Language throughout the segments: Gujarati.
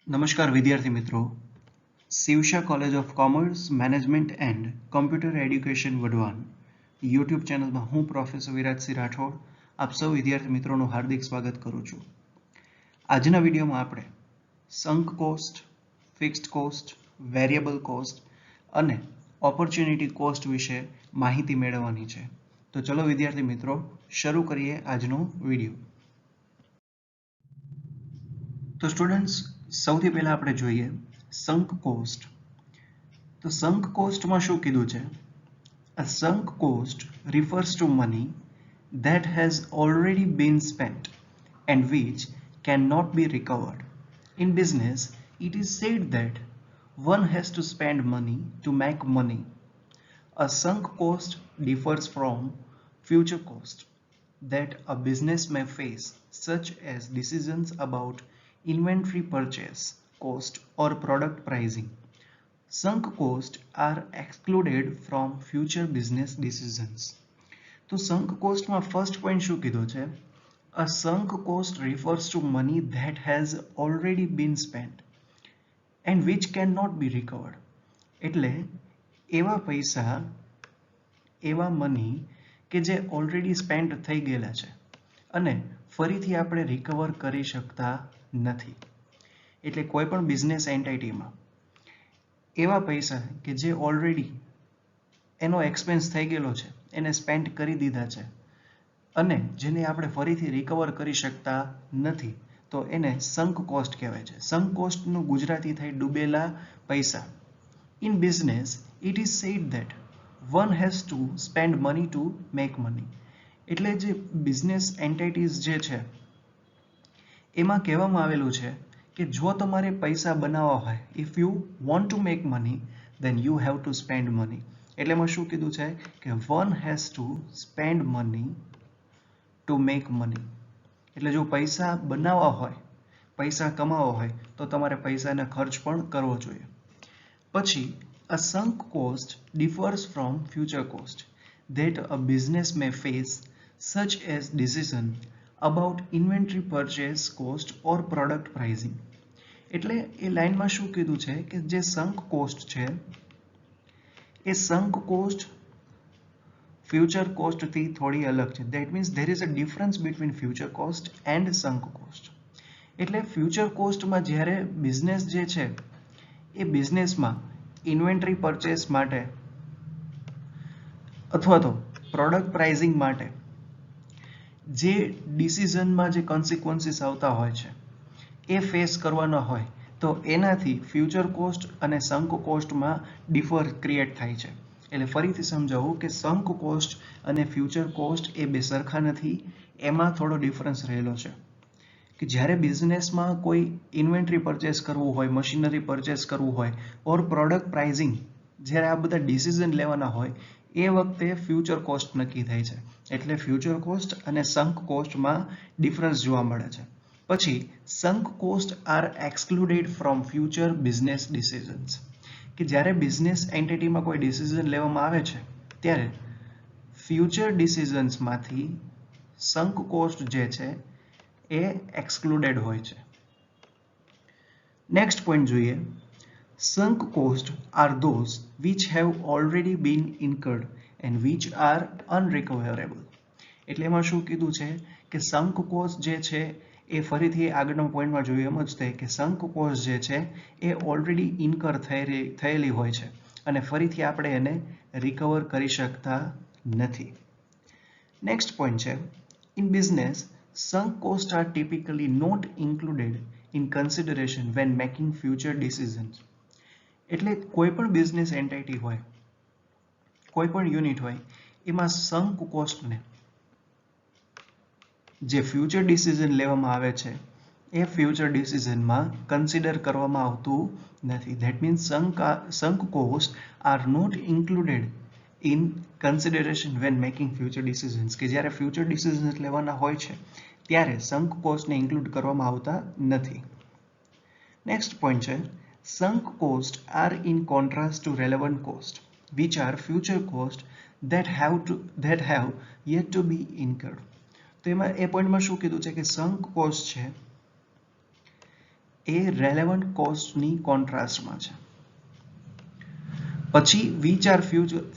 નમસ્કાર વિદ્યાર્થી મિત્રો, Shivsha college of commerce management and computer education Wadhwan YouTube ચેનલમાં હું પ્રોફેસર વિરાજસિંહ રાઠોડ આપ સૌ વિદ્યાર્થી મિત્રોનું હાર્દિક સ્વાગત કરું છું. આજના વિડીયોમાં આપણે sunk cost, fixed cost, variable cost અને ઓપોર્ચ્યુનિટી કોસ્ટ વિશે માહિતી મેળવવાની છે. તો ચલો વિદ્યાર્થી મિત્રો શરૂ કરીએ આજનો વિડીયો. તો સ્ટુડન્ટ્સ, સૌથી પહેલા આપણે જોઈએ સંક કોસ્ટ. તો સંક કોસ્ટમાં શું કીધું છે? A sunk cost refers to money that has already been spent and which cannot be recovered. In business, it is said that one has to spend money to make money. A sunk cost differs from future cost that a business may face, such as decisions about inventory purchase cost or product pricing. Sunk costs are excluded from future business decisions. તો sunk કોસ્ટમાં ફર્સ્ટ પોઈન્ટ શું કીધો છે? A sunk cost refers to money that has already been spent and which cannot be recovered. એટલે એવા પૈસા, એવા મની કે જે ઓલરેડી સ્પેન્ડ થઈ ગયેલા છે અને ફરીથી આપણે રિકવર કરી શકતા નથી. એટલે કોઈ પણ બિઝનેસ એન્ટિટીમાં એવા પૈસા કે જે ઓલરેડી એનો એક્સપેન્સ થઈ ગયેલો છે, એને સ્પેન્ડ કરી દીધા છે અને જેને આપણે ફરીથી રિકવર કરી શકતા નથી, તો એને સંક કોસ્ટ કહેવાય છે. સંક કોસ્ટનું ગુજરાતી થાય ડૂબેલા પૈસા. In business it is said that one has to spend money to make money. એટલે જે બિઝનેસ એન્ટિટીઝ જે છે એમાં કહેવામાં આવેલું છે કે જો તમારે પૈસા બનાવવા હોય, if you want to make money then you have to spend money. એટલે એમાં શું કીધું છે કે one has to spend money to make money. એટલે જો પૈસા બનાવવા હોય, પૈસા કમાવા હોય, તો તમારે પૈસાને ખર્ચ પણ કરવો જોઈએ. પછી a sunk cost differs from future cost that a business may face, such as decision about inventory purchase cost or product pricing. એટલે એ લાઈનમાં શું કીધું છે કે જે સંક કોસ્ટ છે એ સંક કોસ્ટ ફ્યુચર કોસ્ટથી થોડી અલગ છે. That means there is a difference between future cost and sunk cost. એટલે ફ્યુચર કોસ્ટમાં જ્યારે બિઝનેસ જે છે એ બિઝનેસમાં ઇન્વેન્ટરી પરચેસ માટે અથવા તો પ્રોડક્ટ પ્રાઇઝિંગ માટે જે ડિસિઝનમાં જે કોન્સિક્વન્સીસ આવતા હોય છે એ ફેસ કરવાના હોય, તો એનાથી ફ્યુચર કોસ્ટ અને સંક કોસ્ટમાં ડિફર ક્રિએટ થાય છે. એટલે ફરીથી સમજાવું કે સંક કોસ્ટ અને ફ્યુચર કોસ્ટ એ બે સરખા નથી. એમાં થોડો ડિફરન્સ રહેલો છે કે જ્યારે બિઝનેસમાં કોઈ ઇન્વેન્ટરી પરચેસ કરવું હોય, મશીનરી પરચેસ કરવું હોય ઓર પ્રોડક્ટ પ્રાઇઝિંગ, જ્યારે આ બધા ડિસિઝન લેવાના હોય એ વખતે ફ્યુચર કોસ્ટ નક્કી થાય છે. એટલે ફ્યુચર કોસ્ટ અને સંક કોસ્ટમાં ડિફરન્સ જોવા મળે છે. પછી sunk cost are excluded from future business decisions. કે જ્યારે બિઝનેસ એન્ટિટીમાં કોઈ ડિસિઝન લેવામાં આવે છે ત્યારે ફ્યુચર ડિસિઝન્સમાંથી સંક કોસ્ટ જે છે એ એક્સક્લુડેડ હોય છે. નેક્સ્ટ પોઈન્ટ જોઈએ. Sunk costs are those which have already been incurred and which are unrecoverable. એટલે એમાં શું કીધું છે કે સંક કોસ્ટ જે છે એ ફરીથી આગળના પોઈન્ટમાં જોઈએ એમ જ થાય કે સંક કોસ્ટ જે છે એ ઓલરેડી ઇન્કર થયેલી હોય છે અને ફરીથી આપણે એને રિકવર કરી શકતા નથી. નેક્સ્ટ પોઈન્ટ છે, in business sunk costs are typically not included in consideration when making future decisions. એટલે કોઈ પણ બિઝનેસ એન્ટિટી હોય, કોઈ પણ યુનિટ હોય, એમાં સંક કોસ્ટને જે ફ્યુચર ડિસિઝન લેવામાં આવે છે એ ફ્યુચર ડિસિઝનમાં કન્સિડર કરવામાં આવતું નથી. That means sunk cost are not included in consideration when making future decisions. કે જ્યારે ફ્યુચર ડિસિઝન્સ લેવાના હોય છે ત્યારે સંક કોસ્ટને ઇન્ક્લુડ કરવામાં આવતા નથી. નેક્સ્ટ પોઈન્ટ છે, sunk costs are in contrast to relevant costs, which are future costs that have yet to be incurred. તો એમાં એ પોઈન્ટમાં શું કીધું છે કે સંક કોસ્ટ છે એ રેલેવન્ટ કોસ્ટની કોન્ટ્રાસ્ટમાં છે. પછી which are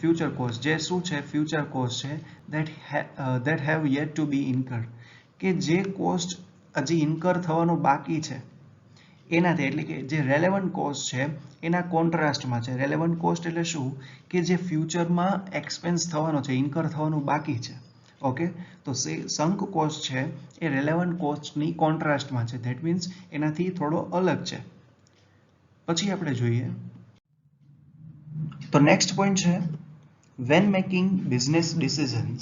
future cost, જે શું છે ફ્યુચર કોસ્ટ છે that have yet to be incurred, કે જે કોસ્ટ હજી ઇન્કર થવાનો બાકી છે એનાથી, એટલે કે જે રેલેવન્ટ કોસ્ટ છે એના કોન્ટ્રાસ્ટમાં છે. રેલેવન્ટ કોસ્ટ એટલે શું, કે જે ફ્યુચરમાં એક્સપેન્સ થવાનો છે, ઇન્કર થવાનું બાકી છે. ઓકે, તો સંક કોસ્ટ છે એ રેલેવન્ટ કોસ્ટની કોન્ટ્રાસ્ટમાં છે. ધેટ મીન્સ એનાથી થોડો અલગ છે. પછી આપણે જોઈએ તો નેક્સ્ટ પોઈન્ટ છે, when making business decisions,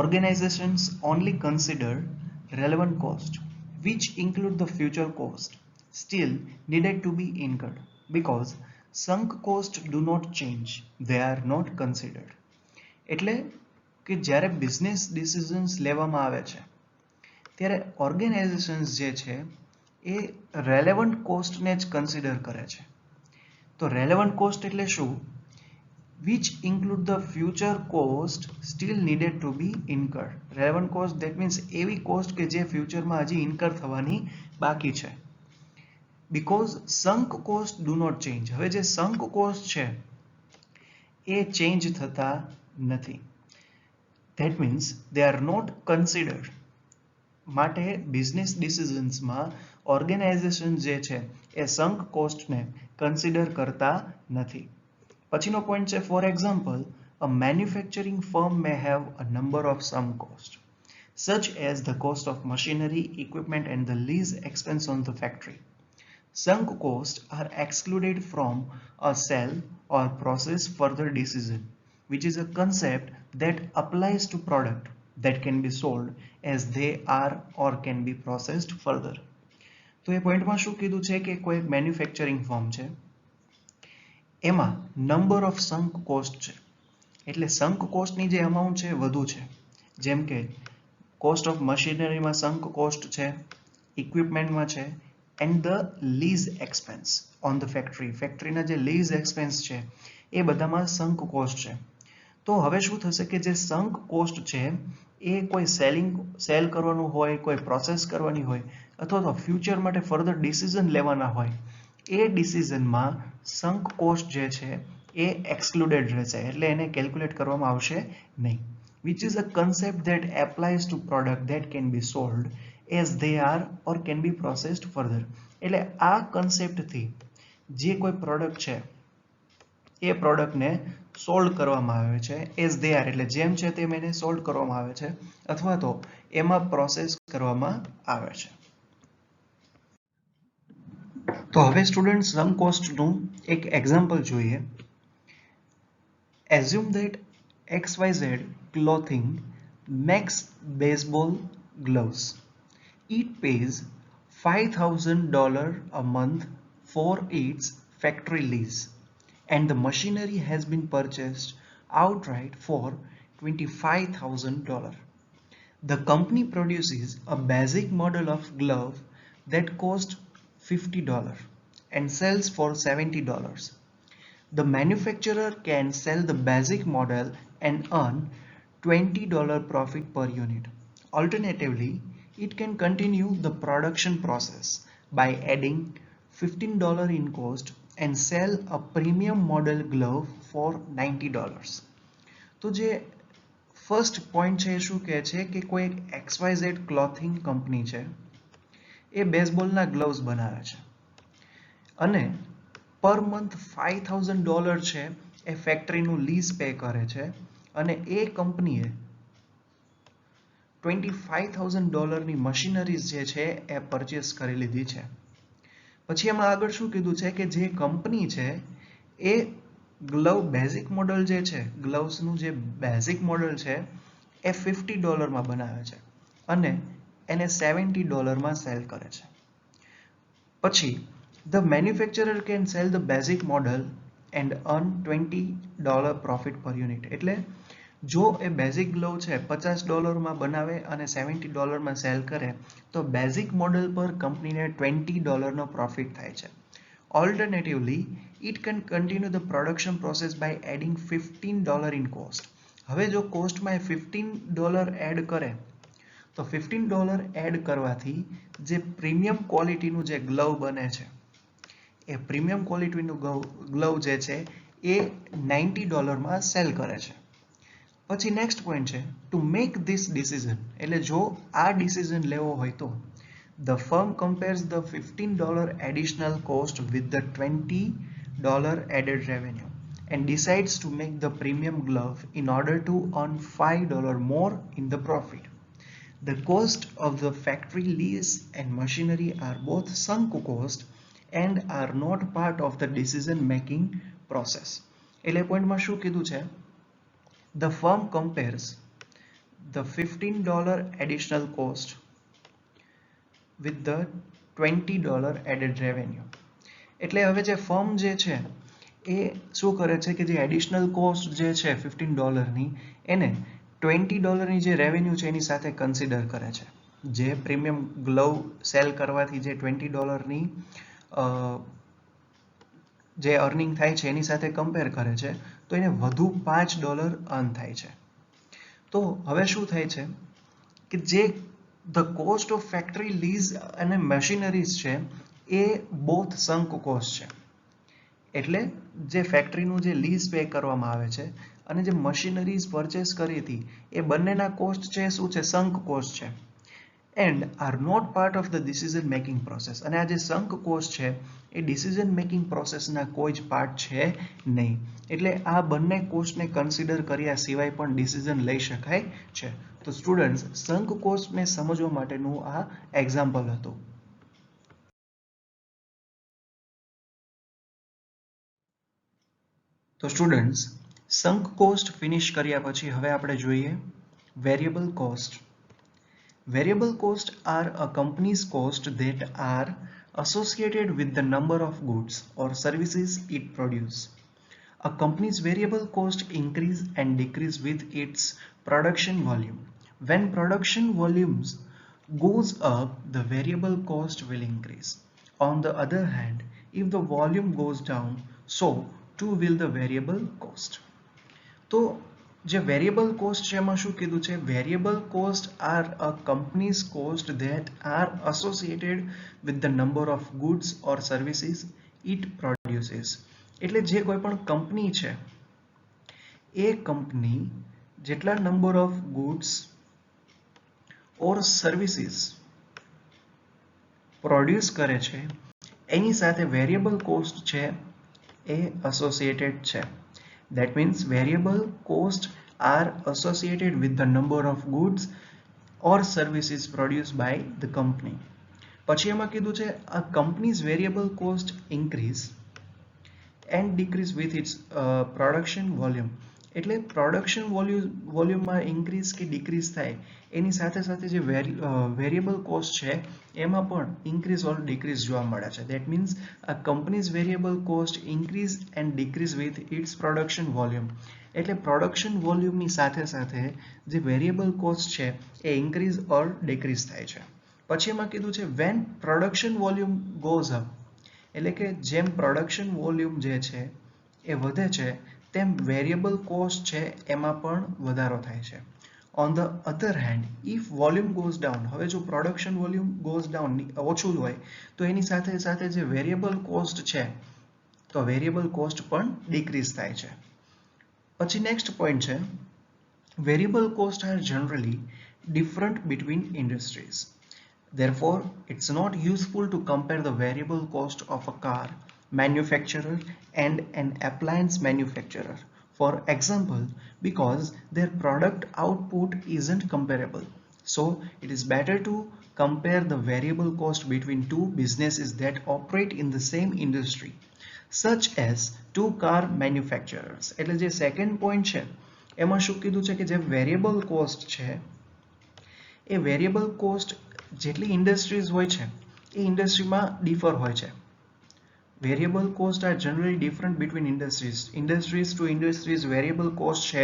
organizations only consider relevant cost, which include the future cost still needed to be incurred, because sunk costs do not change, they are not considered. એટલે કે જ્યારે બિઝનેસ ડિસિઝન્સ લેવામાં આવે છે ત્યારે ઓર્ગેનાઇઝેશન્સ જે છે એ રેલેવન્ટ કોસ્ટને જ કન્સિડર કરે છે. તો રેલેવન્ટ કોસ્ટ એટલે શું, which include the future cost still needed to be incurred. Relevant cost that means એવી કોસ્ટ કે જે ફ્યુચરમાં હજી ઇન્કર થવાની બાકી છે. Because sunk cost do not change. હવે જે sunk cost છે એ ચેન્જ થતા નથી. That means they are not considered. માટે બિઝનેસ ડિસિઝન્સમાં ઓર્ગેનાઇઝેશન જે છે એ સંક કોસ્ટને કન્સિડર કરતા નથી. પછીનો પોઈન્ટ છે, for example a manufacturing firm May have a number of sum cost such as the cost of machinery, equipment and the lease expense on the factory. Sunk costs are excluded from a sell or process further decision, which is a concept that applies to product that can be sold as they are or can be processed further. તો એ પોઈન્ટમાં શું કીધું છે કે કોઈ મેન્યુફેક્ચરિંગ ફર્મ છે એમાં નંબર ઓફ સંક કોસ્ટ છે, એટલે સંક કોસ્ટની જે અમાઉન્ટ છે વધુ છે. જેમ કે કોસ્ટ ઓફ મશીનરીમાં સંક કોસ્ટ છે, ઇક્વિપમેન્ટમાં છે, and the lease expense on the factory, ફેક્ટરીના જે લીઝ એક્સપેન્સ છે એ બધામાં સંક કોસ્ટ છે. તો હવે શું થશે કે જે સંક કોસ્ટ છે એ કોઈ સેલ કરવાનું હોય, કોઈ પ્રોસેસ કરવાની હોય, અથવા તો ફ્યુચર માટે ફર્ધર ડિસિઝન લેવાના હોય, એ ડિસિઝનમાં સંક કોસ્ટ જે છે એ એક્સક્લુડેડ રહેશે, એટલે એને કેલ્ક્યુલેટ કરવામાં આવશે નહીં. which is a concept that applies to product that can be sold as they are or can be processed further. એટલે આ કન્સેપ્ટથી જે કોઈ પ્રોડક્ટ છે એ પ્રોડક્ટને સોલ્ડ કરવામાં આવે છે એઝ દે આર, એટલે જેમ છે તેમ એને સોલ્ડ કરવામાં આવે છે અથવા તો એમાં પ્રોસેસ કરવામાં આવે છે. તો હવે સ્ટુડન્ટ સમ કોસ્ટનું એક એક્ઝામ્પલ જોઈએ. Assume that XYZ clothing makes baseball gloves. It pays $5,000 a month for its factory lease, and the machinery has been purchased outright for $25,000. The company produces a basic model of glove that costs $50 and sells for $70. The manufacturer can sell the basic model and earn $20 profit per unit. Alternatively, it can continue the production process by adding $15 in cost and sell a premium model glove for $90. તો જે ફર્સ્ટ પોઈન્ટ છે એ શું કહે છે કે કોઈ XYZ ક્લોથિંગ કંપની છે એ બેઝબોલના ગ્લવ્સ બનાવે છે અને પર મંથ $5,000 છે એ ફેક્ટરીનું લીઝ પે કરે છે અને એ કંપનીએ $25,000ની મશીનરીઝ જે છે એ પરચેસ કરી લીધી છે. પછી એમાં આગળ શું કીધું છે કે જે કંપની છે એ ગ્લવ બેઝિક મોડલ જે છે, ગ્લવ્સનું જે બેઝિક મોડલ છે એ $50માં બનાવે છે અને એને $70માં સેલ કરે છે. પછી the manufacturer can sell the basic model and earn $20 profit per unit. એટલે જો એ બેઝિક ગ્લવ છે $50માં બનાવે અને $70માં સેલ કરે તો બેઝિક મોડલ પર કંપનીને $20નો પ્રોફિટ થાય છે. Alternatively, it can continue the production process by adding $15 in cost. હવે જો કોસ્ટમાં $15 એડ કરે તો $15 એડ કરવાથી જે પ્રીમિયમ ક્વોલિટીનું જે ગ્લવ બને છે એ પ્રીમિયમ ક્વોલિટીનું ગ્લવ જે છે એ $90 સેલ કરે છે. પછી નેક્સ્ટ પોઈન્ટ છે ટુ મેક ધીસ ડિસિઝન, એટલે જો આ ડિસિઝન લેવો હોય તો the firm compares the $15 additional cost with the $20 added revenue and decides to make the premium glove in order to earn $5 more in the profit. The cost of the factory lease and machinery are both sunk cost and are not part of the decision making process. એટલે પોઈન્ટમાં શું કીધું છે? The firm compares the $15 additional cost with the $20 added revenue. એટલે હવે જે ફર્મ જે છે એ શું કરે છે કે જે એડિશનલ કોસ્ટ જે છે $15ની એને $20ની જે રેવન્યુ છે એની સાથે કન્સિડર કરે છે. જે પ્રીમિયમ ગ્લવ સેલ કરવાથી જે $20ની જે અર્નિંગ થાય છે એની સાથે કમ્પેર કરે છે તો એને વધુ $5 અર્ન થાય છે. તો હવે શું થાય છે કે જે the cost of factory lease અને મશીનરીઝ છે એ બોથ સંક કોસ્ટ છે. એટલે જે ફેક્ટરીનું જે લીઝ પે કરવામાં આવે છે અને જે મશીનરીઝ પરચેસ કરી હતી એ બંનેના કોસ્ટ છે શું છે? સંક કોસ્ટ છે. And are not part of the decision making process, અને આ જે સંક કોસ્ટ છે એ ડિસિઝન મેકિંગ પ્રોસેસના કોઈ જ પાર્ટ છે નહીં. એટલે આ બંને કોસ્ટને કન્સિડર કર્યા સિવાય પણ ડિસિઝન લઈ શકાય છે. તો સ્ટુડન્ટ્સ, સંક કોસ્ટને સમજવા માટેનું આ એક્ઝામ્પલ હતું. તો સ્ટુડન્ટ્સ, સંક કોસ્ટ ફિનિશ કર્યા પછી હવે આપણે જોઈએ variable cost. Variable costs are a company's cost that are associated with the number of goods or services it produces. A company's variable cost increase and decrease with its production volume. When production volumes goes up, the variable cost will increase. On the other hand, if the volume goes down, so too will the variable cost. તો જે વેરિયેબલ કોસ્ટ છે એમાં શું કીધું છે? Variable cost are a company's cost that are associated with the number of goods or services it produces. એટલે જે કોઈ પણ કંપની છે એ કંપની જેટલા number of goods or services produce કરે છે એની સાથે વેરિયેબલ કોસ્ટ છે એ એસોસિએટેડ છે. That means variable costs are associated with the number of goods or services produced by the company. પછી એમાં કીધું છે a company's variable cost increase and decrease with its production volume. એટલે પ્રોડક્શન વોલ્યુમમાં ઇન્ક્રીઝ કે ડિક્રીઝ થાય એની સાથે સાથે જે વેરિયેબલ કોસ્ટ છે એમાં પણ ઇન્ક્રીઝ ઓર ડિક્રીઝ જોવા મળે છે. દેટ મીન્સ આ companies variable cost increase and decrease with it's production volume. એટલે પ્રોડક્શન વોલ્યુમની સાથે સાથે જે વેરિયેબલ કોસ્ટ છે એ ઇન્ક્રીઝ ઓર ડિક્રીઝ થાય છે. પછી એમાં કીધું છે when production volume goes up, એટલે કે જેમ પ્રોડક્શન વોલ્યુમ જે છે એ વધે છે તેમ વેરિયેબલ કોસ્ટ છે એમાં પણ વધારો થાય છે. On the other hand, if volume goes down, હવે જો પ્રોડક્શન વોલ્યુમ ગોઝ ડાઉન ઓછું હોય તો એની સાથે સાથે જે વેરિયેબલ કોસ્ટ છે તો વેરિયેબલ કોસ્ટ પણ ડિક્રીઝ થાય છે. પછી નેક્સ્ટ પોઈન્ટ છે variable cost are generally different between industries. Therefore, it's not useful to compare the variable cost of a car manufacturer and an appliance manufacturer, for example, because their product output isn't comparable. So, it is better to compare the variable cost between two businesses that operate in the same industry, such as two car manufacturers. એટલે જે સેકન્ડ પોઈન્ટ છે એમાં શું કીધું છે કે જે વેરિયેબલ કોસ્ટ છે એ વેરિયેબલ કોસ્ટ જેટલી ઇન્ડસ્ટ્રીઝ હોય છે એ ઇન્ડસ્ટ્રીમાં ડિફર હોય છે. Variable cost are generally different between industries to industries variable cost છે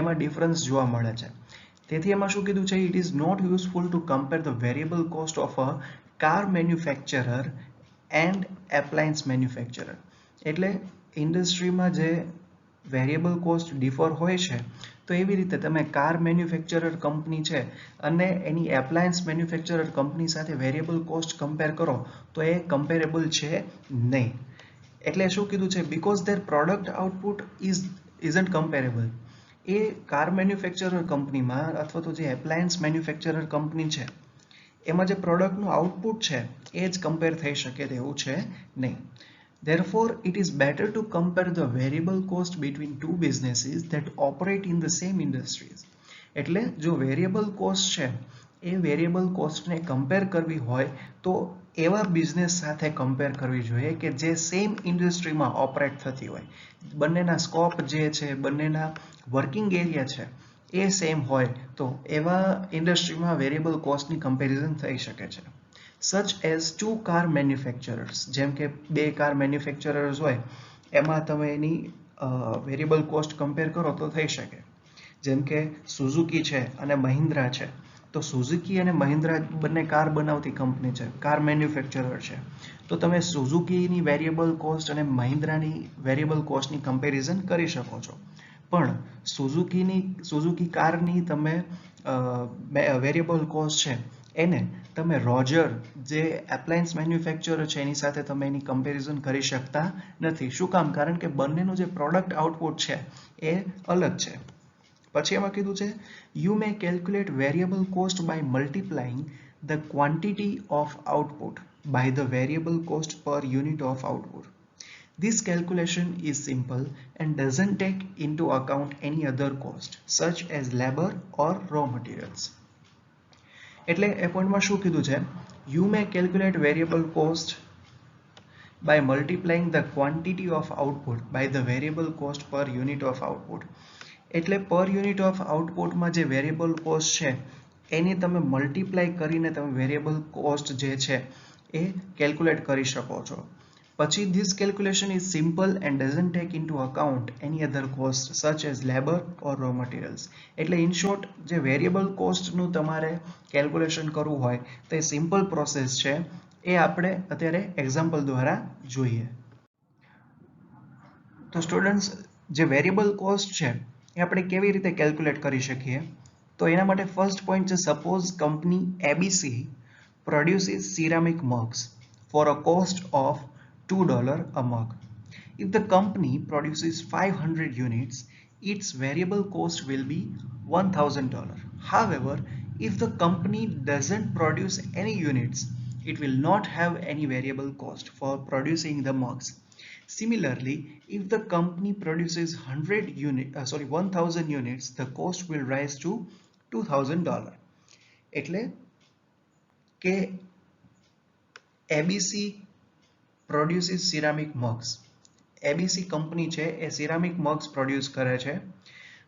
એમાં ડિફરન્સ જોવા મળે છે. તેથી એમાં શું કીધું છે it is not useful to compare the variable cost of a car manufacturer and appliance manufacturer. એટલે ઇન્ડસ્ટ્રીમાં જે વેરિયેબલ કોસ્ટ ડિફર હોય છે, તો એવી રીતે તમે કાર મેન્યુફેક્ચરર કંપની છે અને એની એપ્લાયન્સ મેન્યુફેક્ચરર કંપની સાથે વેરિયેબલ કોસ્ટ કમ્પેર કરો તો એ કમ્પેરેબલ છે નહીં. એટલે શું કીધું છે? Because their product output isn't comparable. A car manufacturer કંપનીમાં અથવા તો જે એપ્લાયન્સ મેન્યુફેક્ચરર કંપની છે એમાં જે પ્રોડક્ટનું આઉટપુટ છે એ જ કમ્પેર થઈ શકે તેવું છે નહીં. Therefore, it is better to compare the variable cost between two businesses that operate in the same industries. એટલે જો વેરિયેબલ કોસ્ટ છે એ વેરિયેબલ કોસ્ટને કમ્પેર કરવી હોય તો એવા બિઝનેસ સાથે કમ્પેર કરવી જોઈએ કે જે સેમ ઇન્ડસ્ટ્રીમાં ઓપરેટ થતી હોય, બંનેના સ્કોપ જે છે, બંનેના વર્કિંગ એરિયા છે એ સેમ હોય, તો એવા ઇન્ડસ્ટ્રીમાં વેરિયેબલ કોસ્ટની કમ્પેરિઝન થઈ શકે છે. Such as two car manufacturers, જેમ કે બે કાર મેન્યુફેક્ચરર્સ હોય એમાં તમે એની વેરિયેબલ કોસ્ટ કમ્પેર કરો તો થઈ શકે. જેમ કે સુઝુકી છે અને મહિન્દ્રા છે, તો સુઝુકી અને મહિન્દ્રા બંને કાર બનાવતી કંપની છે, કાર મેન્યુફેક્ચરર છે, તો તમે સુઝુકીની વેરિયેબલ કોસ્ટ અને મહિન્દ્રાની વેરિયેબલ કોસ્ટની કમ્પેરિઝન કરી શકો છો. પણ સુઝુકી કારની તમે વેરિયેબલ કોસ્ટ છે એને તમે રોજર જે એપ્લાયન્સ મેન્યુફેક્ચરર છે એની સાથે તમે એની કમ્પેરિઝન કરી શકતા નથી. શું કામ? કારણ કે બંનેનું જે પ્રોડક્ટ આઉટપુટ છે એ અલગ છે. પછી એમાં કીધું છે you may calculate variable cost by multiplying the quantity of output by the variable cost per unit of output. This calculation is simple and doesn't take into account any other cost such as labor or raw materials. એટલે એ પોઈન્ટમાં શું કીધું છે? You may calculate variable cost by multiplying the quantity of output by the variable cost per unit of output. એટલે પર યુનિટ ઓફ આઉટપુટમાં જે વેરિયેબલ કોસ્ટ છે એની તમે મલ્ટીપ્લાય કરીને તમે વેરિયેબલ કોસ્ટ જે છે એ કેલ્ક્યુલેટ કરી શકો છો. પછી this calculation is simple and doesn't take into account any other cost such as labor or raw materials. એટલે ઇન શોર્ટ જે વેરિયેબલ કોસ્ટનું તમારે કેલ્ક્યુલેશન કરવું હોય તો એ સિમ્પલ પ્રોસેસ છે, એ આપણે અત્યારે એક્ઝામ્પલ દ્વારા જોઈએ. તો સ્ટુડન્ટ્સ, જે વેરિયેબલ કોસ્ટ છે એ આપણે કેવી રીતે કેલ્ક્યુલેટ કરી શકીએ? તો એના માટે ફર્સ્ટ પોઈન્ટ છે, suppose company ABC produces ceramic mugs for a cost of $2 a mug. If the company produces 500 units, its variable cost will be $1,000. However, if the company doesn't produce any units, it will not have any variable cost for producing the mugs. Similarly, if the company produces 1,000 units, the cost will rise to $2,000. એટલે કે ABC પ્રોડ્યુસીસ સિરામિક મગ્સ. એબીસી કંપની છે એ સિરામિક મગ્સ પ્રોડ્યુસ કરે છે,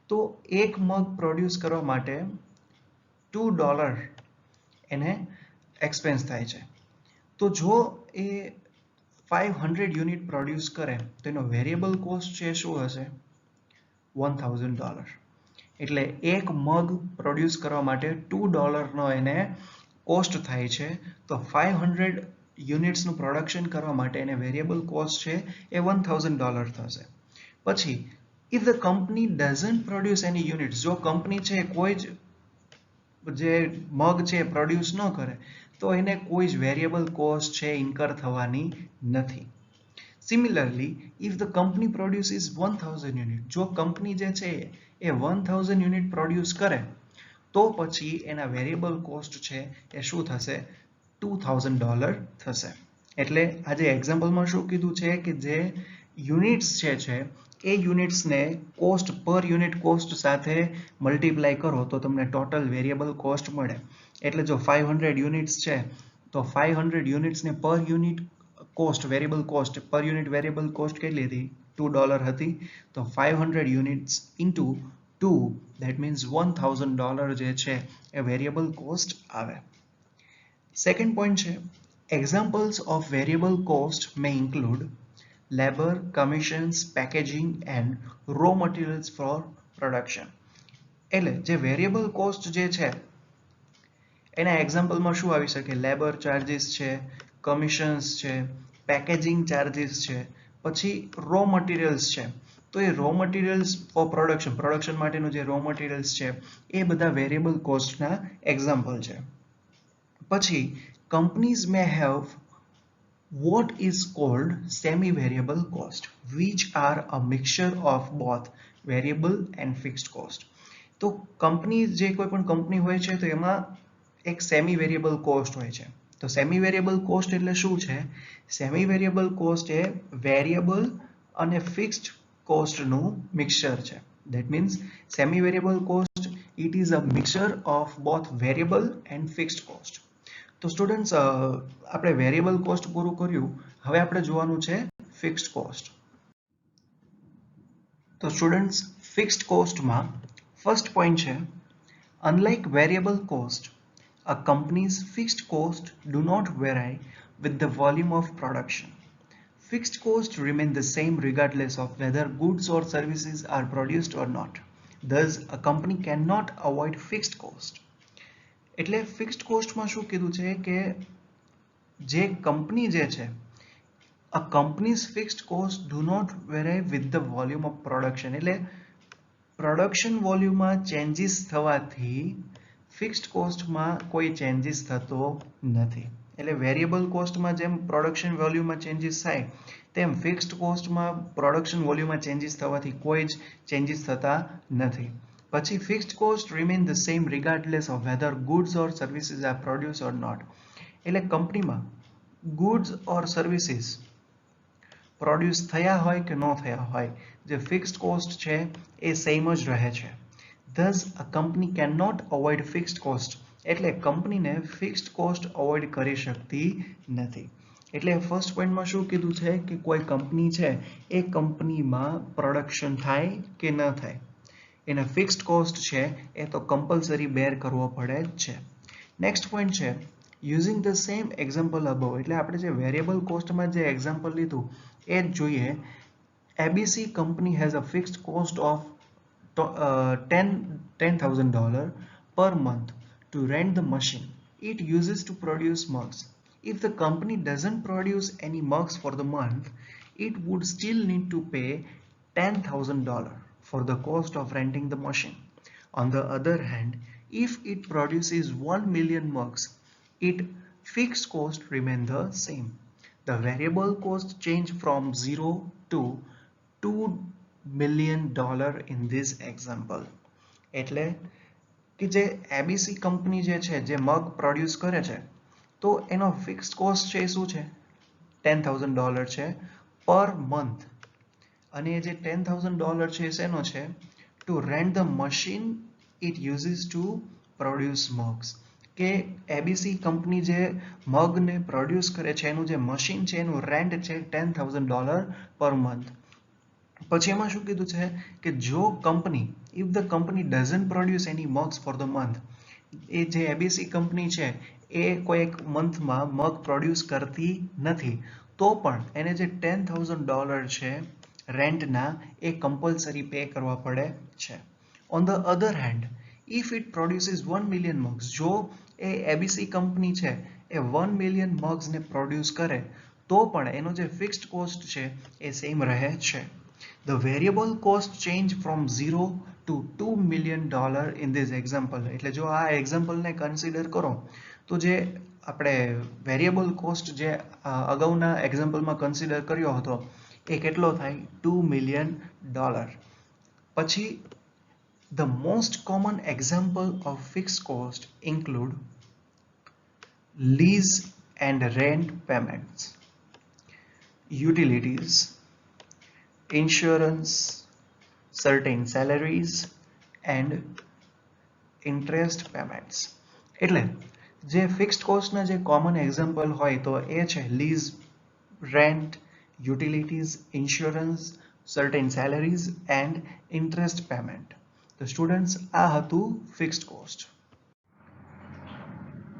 તો એક મગ પ્રોડ્યુસ કરવા માટે $2 એને એક્સપેન્સ થાય છે. તો જો એ 500 યુનિટ પ્રોડ્યુસ કરે તો એનો વેરિયેબલ કોસ્ટ છે શું હશે? $1,000. એટલે એક મગ પ્રોડ્યુસ કરવા માટે $2નો એને કોસ્ટ થાય છે, તો 500 યુનિટ્સનું પ્રોડક્શન કરવા માટે એને વેરિયેબલ કોસ્ટ છે એ $1,000 થશે. પછી if the company doesn't produce any units, જો કંપની છે કોઈ જ જે મગ છે પ્રોડ્યુસ ન કરે તો એને કોઈ જ વેરિયેબલ કોસ્ટ છે ઇન્કર થવાની નથી. Similarly, if the company produces 1,000 unit, જો કંપની જે છે એ 1,000 યુનિટ પ્રોડ્યુસ કરે તો પછી એના વેરિયેબલ કોસ્ટ છે એ શું થશે? $2,000 થશે. એટલે આજે એક્ઝામ્પલમાં શું કીધું છે કે જે યુનિટ્સ છે એ યુનિટ્સને કોસ્ટ પર યુનિટ કોસ્ટ સાથે મલ્ટીપ્લાય કરો તો તમને ટોટલ વેરિયેબલ કોસ્ટ મળે. એટલે જો 500 યુનિટ્સ છે તો 500 યુનિટ્સને પર unit cost variable cost per unit variable cost કેટલી હતી? $2 હતી. તો 500 યુનિટ્સ ઇન્ટુ 2, that means $1,000 જે છે એ વેરિયેબલ કોસ્ટ આવે. સેકન્ડ પોઈન્ટ છે, examples of variable cost may include labor, commissions, packaging and raw materials for production. એટલે જે વેરિયેબલ કોસ્ટ જે છે એના એક્ઝામ્પલમાં શું આવી શકે? લેબર ચાર્જીસ છે, કમિશન્સ છે, પેકેજિંગ ચાર્જીસ છે, પછી રો મટીરિયલ્સ છે. તો એ રો મટીરિયલ્સ ફોર પ્રોડક્શન માટેનું જે રો મટીરિયલ્સ છે એ બધા વેરિયેબલ કોસ્ટના એક્ઝામ્પલ છે. પછી companies May have what is called semi-variable cost, which are a mixture of both variable and fixed cost. તો કંપની જે કોઈ પણ કંપની હોય છે તો એમાં એક સેમી વેરિયેબલ કોસ્ટ હોય છે. તો સેમી વેરિયેબલ કોસ્ટ એટલે શું છે? સેમી વેરિયેબલ કોસ્ટ એ વેરિયેબલ અને ફિક્સ્ડ કોસ્ટનું મિક્સચર છે. That means semi variable cost, it is a mixture of both variable and fixed cost. તો સ્ટુડન્ટ્સ આપણે વેરિયેબલ કોસ્ટ પૂરું કર્યું, હવે આપણે જોવાનું છે ફિક્સ્ડ કોસ્ટ. તો સ્ટુડન્ટ્સ ફિક્સ્ડ કોસ્ટમાં ફર્સ્ટ પોઈન્ટ છે, unlike variable cost, a company's fixed cost do not vary with the volume of production. Fixed costs remain the same regardless of whether goods or services are produced or not. Thus, a company cannot avoid fixed cost. એટલે ફિક્સ્ડ કોસ્ટમાં શું કીધું છે કે જે કંપની જે છે, a company's fixed cost do not vary with the volume of production. એટલે પ્રોડક્શન વોલ્યુમમાં ચેન્જીસ થવાથી ફિક્સ્ડ કોસ્ટમાં કોઈ ચેન્જીસ થતો નથી. એટલે વેરિયેબલ કોસ્ટમાં જેમ પ્રોડક્શન વોલ્યુમમાં ચેન્જીસ થાય તેમ ફિક્સ્ડ કોસ્ટમાં પ્રોડક્શન વોલ્યુમમાં ચેન્જીસ થવાથી કોઈ જ ચેન્જીસ થતા નથી. પછી fixed cost remain the same regardless of whether goods or services are produce or not. એટલે કંપનીમાં ગુડ્સ ઓર સર્વિસીસ પ્રોડ્યુસ થયા હોય કે ન થયા હોય, જે ફિક્સ્ડ કોસ્ટ છે એ સેમ જ રહે છે. Thus, a company cannot avoid fixed cost. એટલે કંપનીને ફિક્સ્ડ કોસ્ટ અવોઇડ કરી શકતી નથી. એટલે ફર્સ્ટ પોઈન્ટમાં શું કીધું છે કે કોઈ કંપની છે એ કંપનીમાં પ્રોડક્શન થાય કે ન થાય, એના ફિક્સ્ડ કોસ્ટ છે એ તો કમ્પલસરી બેર કરવો પડે જ છે. નેક્સ્ટ પોઈન્ટ છે using the same example above. એટલે આપણે જે વેરિયેબલ કોસ્ટમાં જે એક્ઝામ્પલ લીધું એ જ જોઈએ. ABC company has a fixed cost of $10,000 per month to rent the machine it uses to produce mugs. If the company doesn't produce any mugs for the month, it would still need to pay $10,000 for the cost of renting the machine. On the other hand, if it produces 1 million mugs, its fixed cost remains the same. The variable cost change from 0 to $2 million in this example. એટલે કે જે એબીસી કંપની જે છે જે મગ પ્રોડ્યુસ કરે છે તો એનો ફિક્સ્ડ કોસ્ટ છે શું છે? $10,000 છે પર મંથ. અને એ જે $10,000 છે શેનો છે? To rent the machine it uses to produce mugs. કે એબીસી કંપની જે મગને પ્રોડ્યુસ કરે છે એનું જે મશીન છે એનું રેન્ટ છે $10,000 પર મંથ. પછી એમાં શું કીધું છે કે જો company, if the company doesn't produce any mugs for the month, એ જે એબીસી કંપની છે એ કોઈ એક મંથમાં મગ પ્રોડ્યુસ કરતી નથી, તો પણ એને જે $10,000 છે રેન્ટના એ કમ્પલસરી પે કરવા પડે છે. On the other hand, if it produces 1 million mugs, જો એ એબીસી કંપની છે એ 1 મિલિયન મગ્સને પ્રોડ્યુસ કરે તો પણ એનો જે ફિક્સ્ડ કોસ્ટ છે એ સેમ રહે છે. The variable cost change from 0 to $2 million in this example. એટલે જો આ એક્ઝામ્પલને કન્સિડર કરો તો જે આપણે વેરિયેબલ કોસ્ટ જે અગાઉના એક્ઝામ્પલમાં કન્સિડર કર્યો હતો એ કેટલો થાય? $2 million. પછી the most common example of fixed cost include lease and rent payments, utilities, insurance, certain salaries and interest payments. એટલે જે ફિક્સ્ડ કોસ્ટના જે કોમન એક્ઝામ્પલ હોય તો એ છે lease, rent, utilities, insurance, certain salaries and interest payment. તો સ્ટુડન્ટ્સ આ હતું ફિક્સ્ડ કોસ્ટ.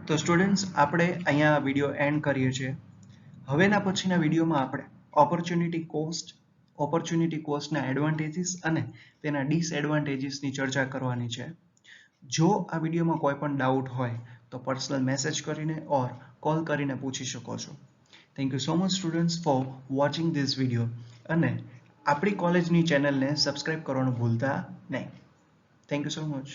તો સ્ટુડન્ટ્સ આપણે અહીંયા વિડીયો એન્ડ કરીએ છીએ. હવેના પછીના વિડીયોમાં આપણે ઓપોર્ચ્યુનિટી કોસ્ટના એડવાન્ટેજીસ અને તેના ડિસએડવાન્ટેજીસની ચર્ચા કરવાની છે. જો આ વિડીયોમાં કોઈ પણ ડાઉટ હોય તો પર્સનલ મેસેજ કરીને ઓર કોલ કરીને પૂછી શકો છો. Thank you so much students for watching this video. અને આપણી કોલેજની ચેનલને સબસ્ક્રાઇબ કરવાનું ભૂલતા નહીં. Thank you so much.